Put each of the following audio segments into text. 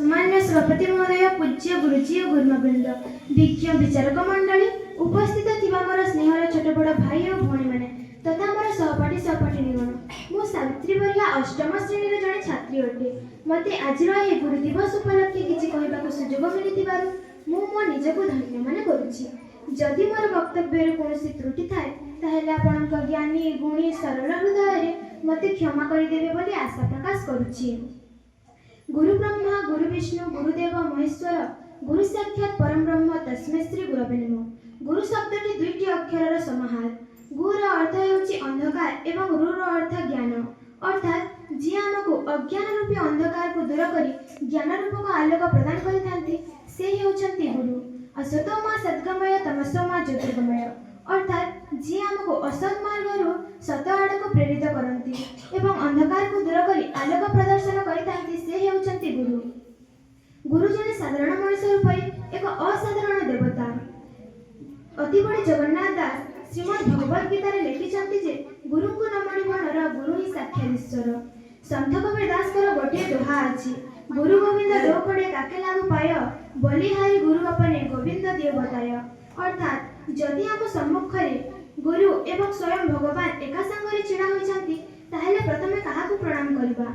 सम्मान्य सभापति महोदय, पूज्य गुरुजी और गुरुमावृंद, विज्ञ विचारक मंडली, उपस्थित थिबा मोर स्नेहर छोट बड़ भाई और भौणी माने तथा मोर सहपाठी सहपाठिनीगण, मु सावित्री बरिया अष्टम श्रेणी जड़े छात्री अटे। मते आज गुरु दिवस उपलक्षे किछि कहबाक सुजोग मिलिथिबारु मु मो निजको धन्य माने करूछि। जदि मोर वक्तव्य कोनोसी त्रुटि थाए ताहेले आपणक ज्ञानी गुणी सरल हृदय मते क्षमा करिदेबे बोली आशा प्रकाश करूछि। गुरु ब्रह्मा गुरु विष्णु गुरुदेव महेश्वर गुरु साक्षात परम ब्रह्म तस्मै श्री गुरवे नमः। गुरु शब्दटी दुईटी अक्षरर समाहार। गुर अर्थ हेउछि अंधकार एवं रुर अर्थ ज्ञान, अर्थात जी आमको अज्ञान रूपी अंधकार को दूर करी ज्ञान रूपक आलोक प्रदान करिथांती से हेउछंती गुरु। असतो मा सद्गमय तमसो मा ज्योतिर्गमय, अर्थात जी आमको असत मार्गरु सत आड़क प्रेरित करती एवं अंधकार को दूर करी आलोक प्रदर्शन करिथांती से हेउछंती गुरु। गुरु जने साधारण मनुष्य रूपे एक असाधारण देवता। अति बड़ी जगन्नाथ दास श्रीमद् भगवद गीता रे लिखिछंती जे गुरु को न मानिब नर गुरु ही साक्षात ईश्वर। संत कबीर दास कर गोटे दोहा अछि, गुरु गोविंद दो खड़े काके लागू पाय, बलिहारी गुरु अपने गोविंद दियो बताय। अर्थात जदि आम सम्मुखरे गुरु एवं स्वयं भगवान एका संगरे छिड़ा होइछंती ताहेले प्रथमे काहाकू प्रणाम करिबा।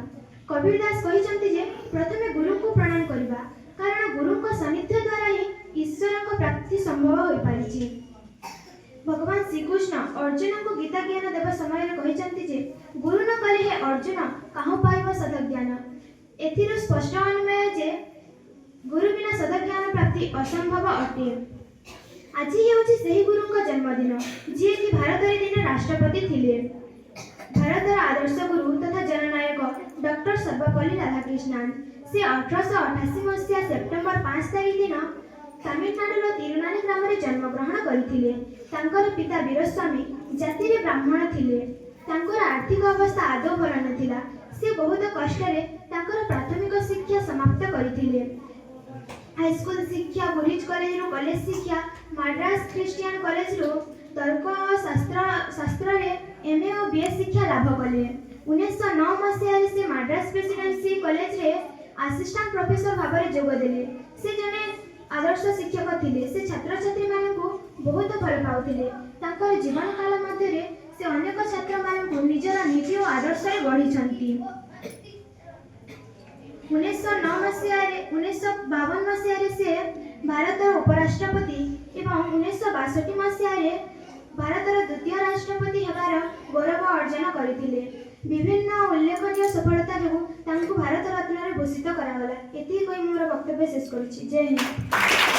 कबीर दास कहिछंती जे प्रथमे गुरु को प्रणाम करिबा, कारण गुरु को सानिध्य द्वारा ही ईश्वर को प्राप्ति संभव होई पारिछि। भगवान श्रीकृष्ण अर्जुन को गीता ज्ञान देवा समय कहिछंती जे गुरु न कले हे अर्जुन काहु पाइब सद ज्ञान। एथिरु स्पष्ट अनुमेय जे गुरु बिना सद ज्ञान प्राप्ति असंभव अटे। आज हेउछि सेही गुरुଙ୍କ जन्मदिन जे कि भारत रे दिने राष्ट्रपति थिले। भारतर आदर्श गुरु तथा जननायक डॉक्टर सर्वपल्ली राधाकृष्णन से 1888 मसीहा सेप्टेम्बर 5 तारिख दिन तमिलनाडुर तिरुनानी ग्राम में जन्मग्रहण करथिले। तांकर पिता वीरस्वामी जाति रे ब्राह्मण थिले। तांकर आर्थिक अवस्था आदौ भल नथिला। से बहुत कष्ट रे तांकर प्राथमिक शिक्षा समाप्त करथिले। हाईस्कूल शिक्षा बुरिज कॉलेज रो कॉलेज शिक्षा मद्रास क्रिश्चियन कॉलेज रो तर्क शास्त्र रे एमए और बीए शिक्षा लाभ कले। 1909 मसीहा रे से मद्रास प्रेसिडेंसी कॉलेज रे असिस्टेंट प्रोफेसर भाव में जोग देले। से जने आदर्श शिक्षक थिले। से छात्र छात्री मानकु बहुत भल पाउथिले। तांकर जीवन काल मध्ये रे से अनेक छात्र मानकु निजर नीति और आदर्श रे गढिछंती। 1909 मसीहा रे 1952 मसीहा रे से भारतर उपराष्ट्रपति एवं 1962 मसीहा रे भारतर द्वितीय राष्ट्रपति हेबार गौरव अर्जन करथिले। विभिन्न उल्लेखनीय सफलता जो तांको भारत रत्न रे भूषित करागला। एति कोई मोर वक्तव्य शेष करूछि। जय हिंद।